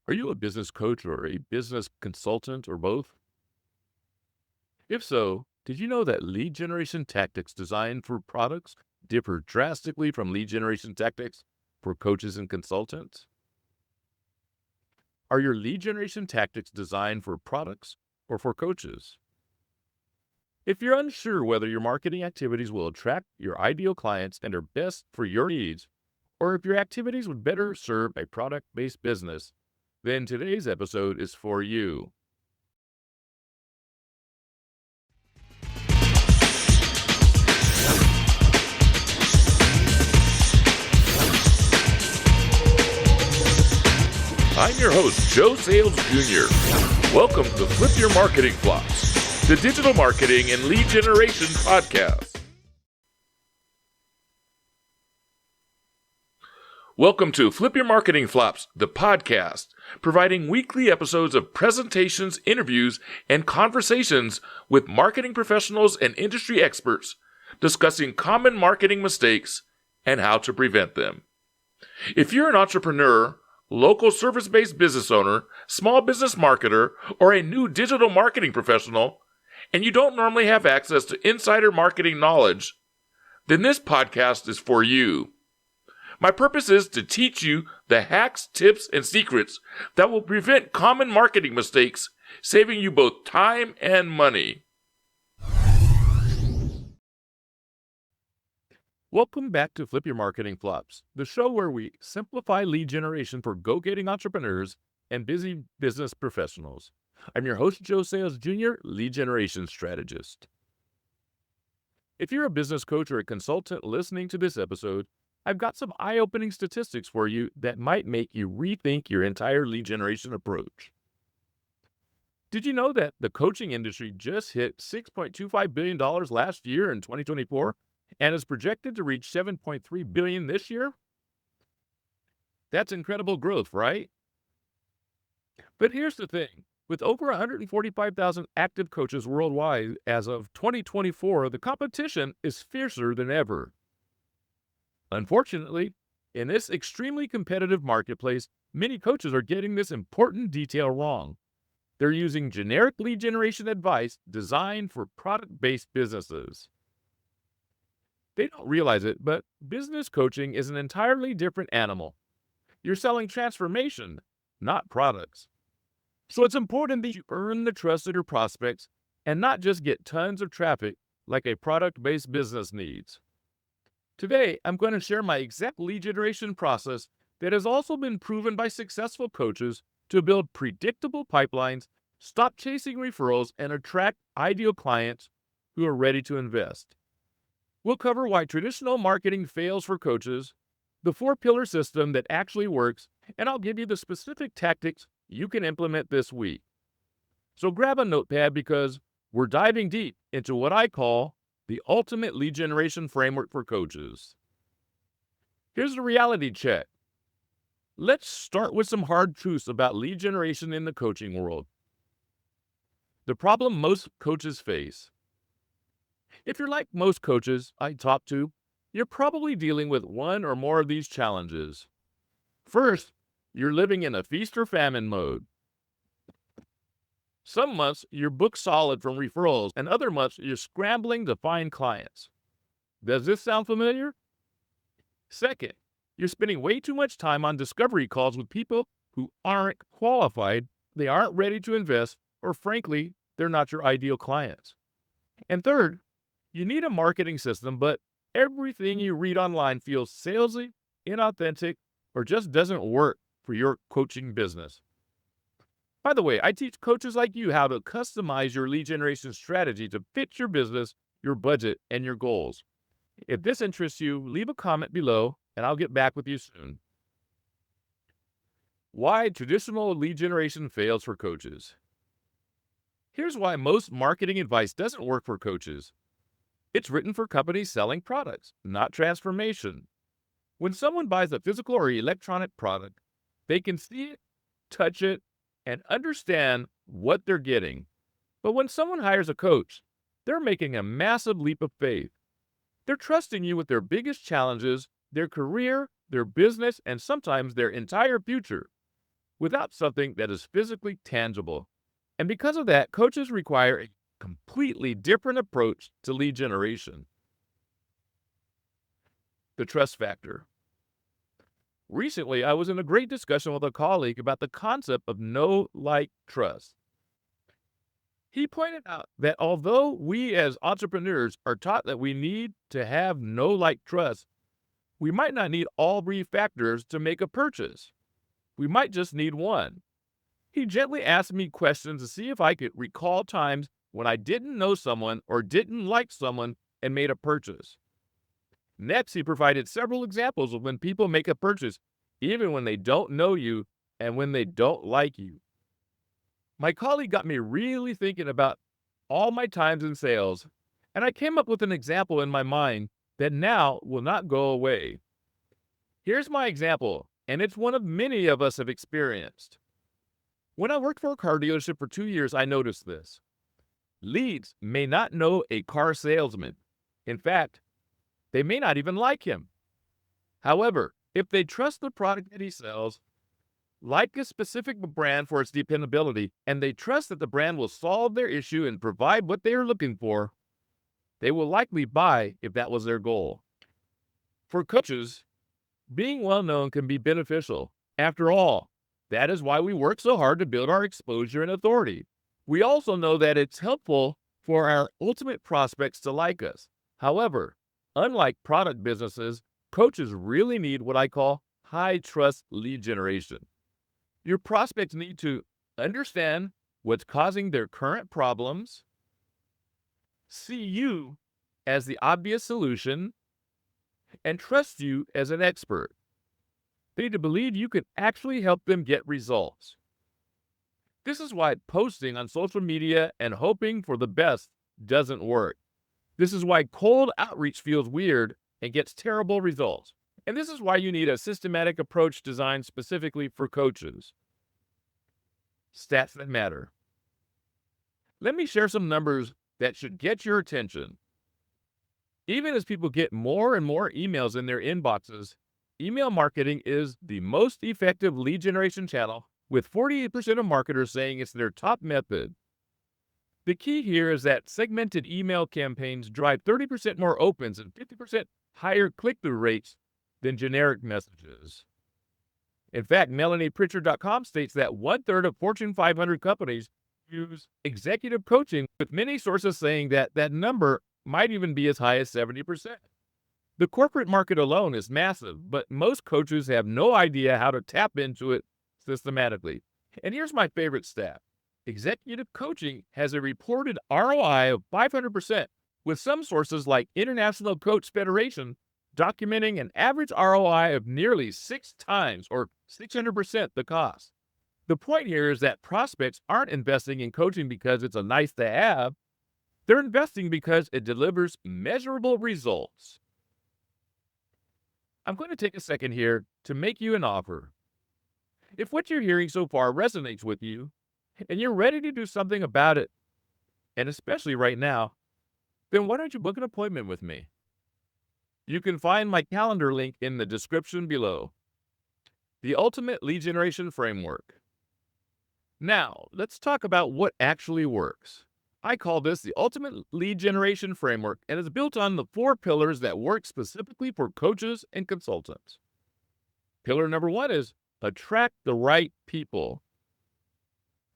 Are you a business coach or a business consultant or both? If so, did you know that lead generation tactics designed for products differ drastically from lead generation tactics for coaches and consultants? Are your lead generation tactics designed for products or for coaches? If you're unsure whether your marketing activities will attract your ideal clients and are best for your needs, or if your activities would better serve a product based business, then today's episode is for you. I'm your host, Joe Sayles Jr. Welcome to Flip Your Marketing Flops, the digital marketing and lead generation podcast. Welcome to Flip Your Marketing Flops, the podcast, providing weekly episodes of presentations, interviews, and conversations with marketing professionals and industry experts discussing common marketing mistakes and how to prevent them. If you're an entrepreneur, local service-based business owner, small business marketer, or a new digital marketing professional, and you don't normally have access to insider marketing knowledge, then this podcast is for you. My purpose is to teach you the hacks, tips, and secrets that will prevent common marketing mistakes, saving you both time and money. Welcome back to Flip Your Marketing Flops, the show where we simplify lead generation for go-getting entrepreneurs and busy business professionals. I'm your host, Joe Sayles Jr., lead generation strategist. If you're a business coach or a consultant listening to this episode, I've got some eye-opening statistics for you that might make you rethink your entire lead generation approach. Did you know that the coaching industry just hit $6.25 billion last year in 2024 and is projected to reach $7.3 billion this year? That's incredible growth, right? But here's the thing. With over 145,000 active coaches worldwide as of 2024, the competition is fiercer than ever. Unfortunately, in this extremely competitive marketplace, many coaches are getting this important detail wrong. They're using generic lead generation advice designed for product-based businesses. They don't realize it, but business coaching is an entirely different animal. You're selling transformation, not products. So it's important that you earn the trust of your prospects and not just get tons of traffic like a product-based business needs. Today, I'm going to share my exact lead generation process that has also been proven by successful coaches to build predictable pipelines, stop chasing referrals, and attract ideal clients who are ready to invest. We'll cover why traditional marketing fails for coaches, the 4-pillar system that actually works, and I'll give you the specific tactics you can implement this week. So grab a notepad because we're diving deep into what I call the ultimate lead generation framework for coaches. Here's the reality check. Let's start with some hard truths about lead generation in the coaching world. The problem most coaches face. If you're like most coaches I talk to, you're probably dealing with one or more of these challenges. First, you're living in a feast-or-famine mode. Some months you're booked solid from referrals, and other months you're scrambling to find clients. Does this sound familiar? Second, you're spending way too much time on discovery calls with people who aren't qualified, they aren't ready to invest, or frankly, they're not your ideal clients. And third, you need a marketing system, but everything you read online feels salesy, inauthentic, or just doesn't work for your coaching business. By the way, I teach coaches like you how to customize your lead generation strategy to fit your business, your budget, and your goals. If this interests you, leave a comment below and I'll get back with you soon. Why traditional lead generation fails for coaches. Here's why most marketing advice doesn't work for coaches. It's written for companies selling products, not transformation. When someone buys a physical or electronic product, they can see it, touch it, and understand what they're getting. But when someone hires a coach, they're making a massive leap of faith. They're trusting you with their biggest challenges, their career, their business, and sometimes their entire future. without something that is physically tangible. And because of that, coaches require a completely different approach to lead generation. The trust factor. Recently, I was in a great discussion with a colleague about the concept of know, like, trust. He pointed out that although we as entrepreneurs are taught that we need to have know, like, trust, we might not need all three factors to make a purchase. We might just need one. He gently asked me questions to see if I could recall times when I didn't know someone or didn't like someone and made a purchase. Next, he provided several examples of when people make a purchase, even when they don't know you and when they don't like you. My colleague got me really thinking about all my times in sales, and I came up with an example in my mind that now will not go away. Here's my example, and it's one of many of us have experienced. When I worked for a car dealership for 2 years, I noticed this. Leads may not know a car salesman. In fact, they may not even like him. However, if they trust the product that he sells, like a specific brand for its dependability, and they trust that the brand will solve their issue and provide what they are looking for, they will likely buy if that was their goal. For coaches, being well known can be beneficial. After all, that is why we work so hard to build our exposure and authority. We also know that it's helpful for our ultimate prospects to like us. However, unlike product businesses, coaches really need what I call high trust lead generation. Your prospects need to understand what's causing their current problems, see you as the obvious solution, and trust you as an expert. They need to believe you can actually help them get results. This is why posting on social media and hoping for the best doesn't work. This is why cold outreach feels weird and gets terrible results. And this is why you need a systematic approach designed specifically for coaches. Stats that matter. Let me share some numbers that should get your attention. Even as people get more and more emails in their inboxes, email marketing is the most effective lead generation channel, with 48% of marketers saying it's their top method. The key here is that segmented email campaigns drive 30% more opens and 50% higher click-through rates than generic messages. In fact, MelaniePritchard.com states that 1/3 of Fortune 500 companies use executive coaching, with many sources saying that that number might even be as high as 70%. The corporate market alone is massive, but most coaches have no idea how to tap into it systematically. And here's my favorite stat. Executive coaching has a reported ROI of 500%, with some sources like International Coach Federation documenting an average ROI of nearly 6 times or 600% the cost. The point here is that prospects aren't investing in coaching because it's a nice to have. They're investing because it delivers measurable results. I'm going to take a second here to make you an offer. If what you're hearing so far resonates with you, and you're ready to do something about it, and especially right now, then why don't you book an appointment with me? You can find my calendar link in the description below. The Ultimate Lead Generation Framework. Now, let's talk about what actually works. I call this the Ultimate Lead Generation Framework, and it's built on the 4 pillars that work specifically for coaches and consultants. Pillar number 1 is attract the right people.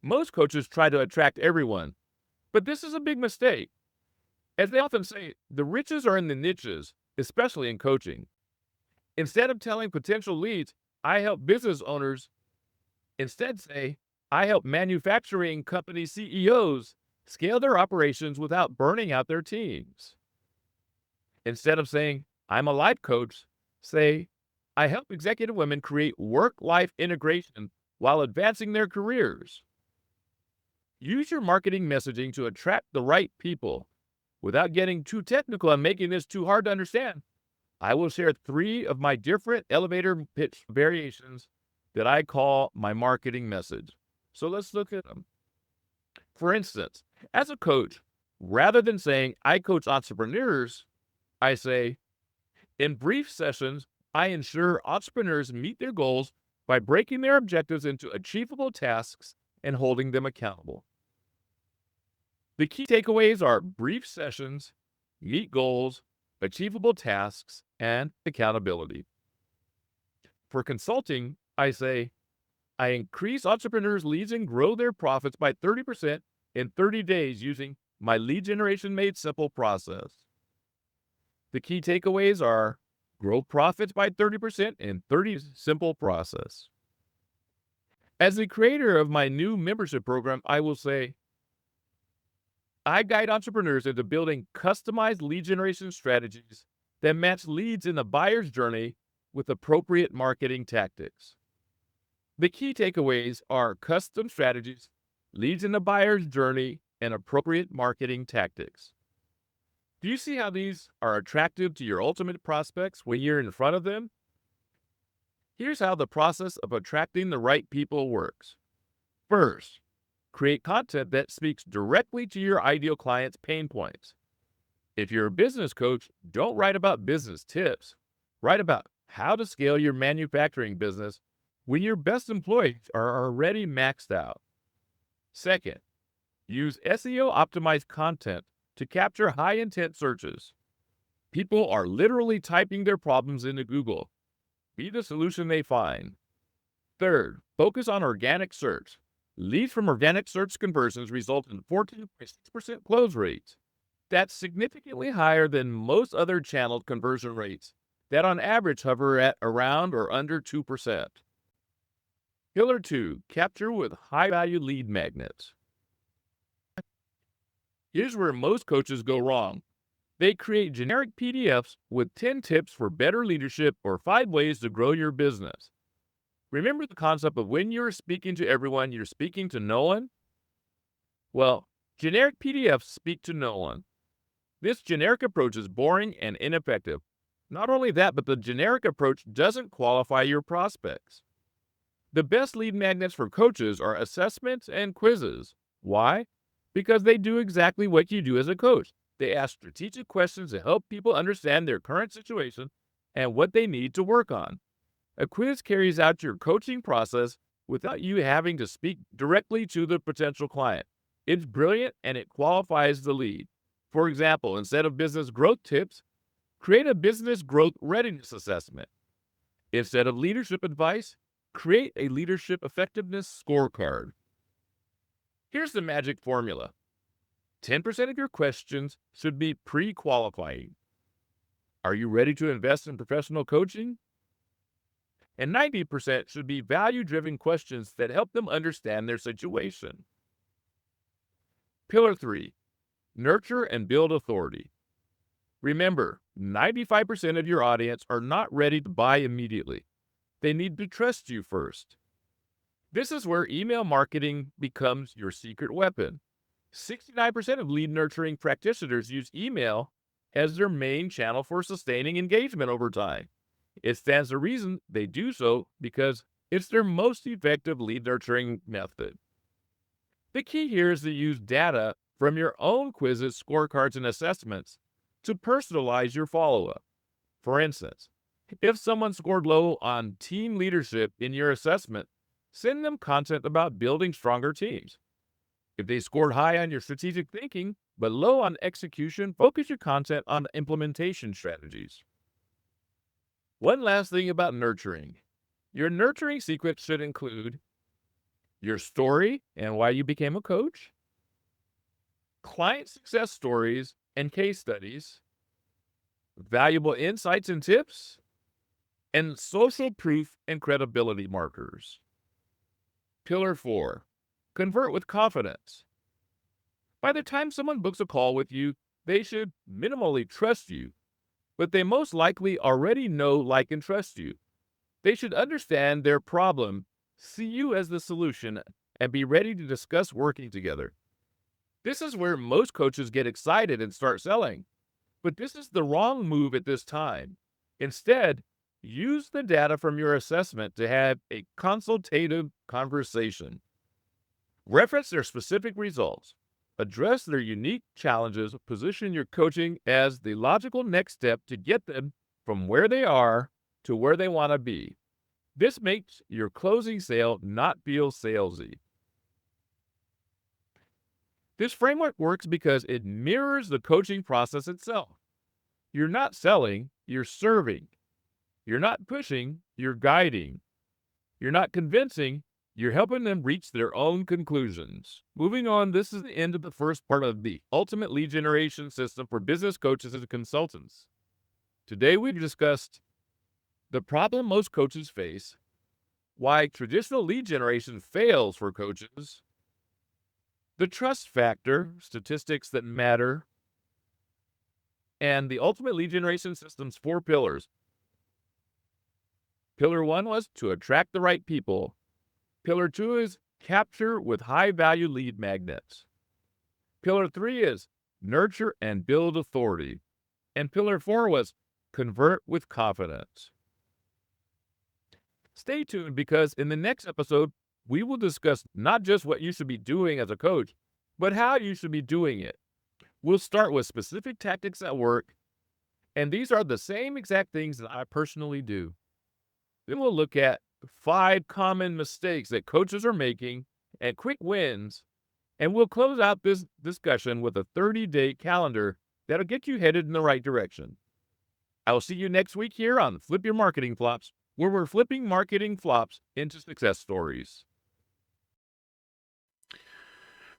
Most coaches try to attract everyone, but this is a big mistake. As they often say, the riches are in the niches, especially in coaching. Instead of telling potential leads, I help business owners, instead say, I help manufacturing company CEOs scale their operations without burning out their teams. Instead of saying, I'm a life coach, say, I help executive women create work-life integration while advancing their careers. Use your marketing messaging to attract the right people. Without getting too technical and making this too hard to understand, I will share 3 of my different elevator pitch variations that I call my marketing message. So let's look at them. For instance, as a coach, rather than saying I coach entrepreneurs, I say, in brief sessions, I ensure entrepreneurs meet their goals by breaking their objectives into achievable tasks and holding them accountable. The key takeaways are brief sessions, meet goals, achievable tasks, and accountability. For consulting, I say, I increase entrepreneurs' leads and grow their profits by 30% in 30 days using my lead generation made simple process. The key takeaways are grow profits by 30% in 30 simple process. As the creator of my new membership program, I will say, I guide entrepreneurs into building customized lead generation strategies that match leads in the buyer's journey with appropriate marketing tactics. The key takeaways are custom strategies, leads in the buyer's journey, and appropriate marketing tactics. Do you see how these are attractive to your ultimate prospects when you're in front of them? Here's how the process of attracting the right people works. First, create content that speaks directly to your ideal client's pain points. If you're a business coach, don't write about business tips. Write about how to scale your manufacturing business when your best employees are already maxed out. Second, use SEO optimized content to capture high intent searches. People are literally typing their problems into Google. Be the solution they find. Third, focus on organic search. Leads from organic search conversions result in 14.6% close rates. That's significantly higher than most other channeled conversion rates that on average hover at around or under 2%. Pillar 2, capture with high-value lead magnets. Here's where most coaches go wrong. They create generic PDFs with 10 tips for better leadership or 5 ways to grow your business. Remember the concept of when you're speaking to everyone, you're speaking to no one? Well, generic PDFs speak to no one. This generic approach is boring and ineffective. Not only that, but the generic approach doesn't qualify your prospects. The best lead magnets for coaches are assessments and quizzes. Why? Because they do exactly what you do as a coach. They ask strategic questions to help people understand their current situation and what they need to work on. A quiz carries out your coaching process without you having to speak directly to the potential client. It's brilliant and it qualifies the lead. For example, instead of business growth tips, create a business growth readiness assessment. Instead of leadership advice, create a leadership effectiveness scorecard. Here's the magic formula. 10% of your questions should be pre-qualifying. Are you ready to invest in professional coaching? And 90% should be value-driven questions that help them understand their situation. Pillar 3, nurture and build authority. Remember, 95% of your audience are not ready to buy immediately. They need to trust you first. This is where email marketing becomes your secret weapon. 69% of lead nurturing practitioners use email as their main channel for sustaining engagement over time. It stands to reason they do so because it's their most effective lead nurturing method. The key here is to use data from your own quizzes, scorecards, and assessments to personalize your follow-up. For instance, if someone scored low on team leadership in your assessment, send them content about building stronger teams. If they scored high on your strategic thinking, but low on execution, focus your content on implementation strategies. One last thing about nurturing. Your nurturing sequence should include your story and why you became a coach, client success stories and case studies, valuable insights and tips, and social proof and credibility markers. Pillar 4, convert with confidence. By the time someone books a call with you, they should minimally trust you, but they most likely already know, like, and trust you. They should understand their problem, see you as the solution, and be ready to discuss working together. This is where most coaches get excited and start selling, but this is the wrong move at this time. Instead, use the data from your assessment to have a consultative conversation. Reference their specific results. Address their unique challenges. Position your coaching as the logical next step to get them from where they are to where they want to be. This makes your closing sale not feel salesy. This framework works because it mirrors the coaching process itself. You're not selling, you're serving. You're not pushing, you're guiding. You're not convincing, you're helping them reach their own conclusions. Moving on, this is the end of the first part of the ultimate lead generation system for business coaches and consultants. Today we've discussed the problem most coaches face, why traditional lead generation fails for coaches, the trust factor, statistics that matter, and the ultimate lead generation system's 4 pillars. Pillar 1 was to attract the right people. Pillar 2 is capture with high-value lead magnets. Pillar 3 is nurture and build authority. And Pillar 4 was convert with confidence. Stay tuned because in the next episode, we will discuss not just what you should be doing as a coach, but how you should be doing it. We'll start with specific tactics at work, and these are the same exact things that I personally do. Then we'll look at 5 common mistakes that coaches are making and quick wins, and we'll close out this discussion with a 30-day calendar that'll get you headed in the right direction. I will see you next week here on Flip Your Marketing Flops, where we're flipping marketing flops into success stories.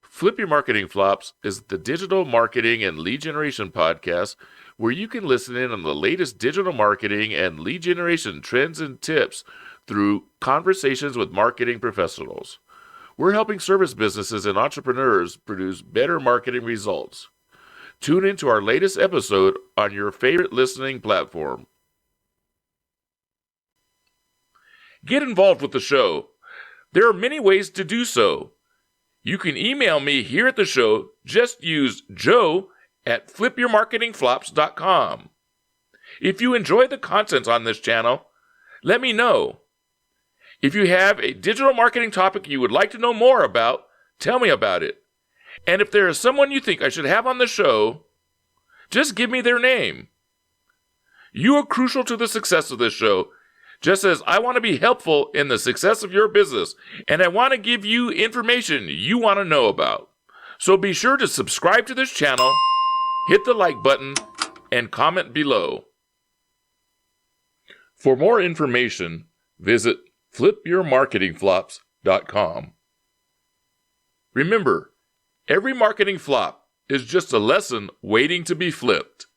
Flip Your Marketing Flops is the digital marketing and lead generation podcast where you can listen in on the latest digital marketing and lead generation trends and tips through conversations with marketing professionals. We're helping service businesses and entrepreneurs produce better marketing results. Tune into our latest episode on your favorite listening platform. Get involved with the show. There are many ways to do so. You can email me here at the show. Just use joe@flipyourmarketingflops.com. If you enjoy the content on this channel, let me know. If you have a digital marketing topic you would like to know more about, tell me about it. And if there is someone you think I should have on the show, just give me their name. You are crucial to the success of this show, just as I want to be helpful in the success of your business, and I want to give you information you want to know about. So be sure to subscribe to this channel, hit the like button, and comment below. For more information, visit flipyourmarketingflops.com. Remember, every marketing flop is just a lesson waiting to be flipped.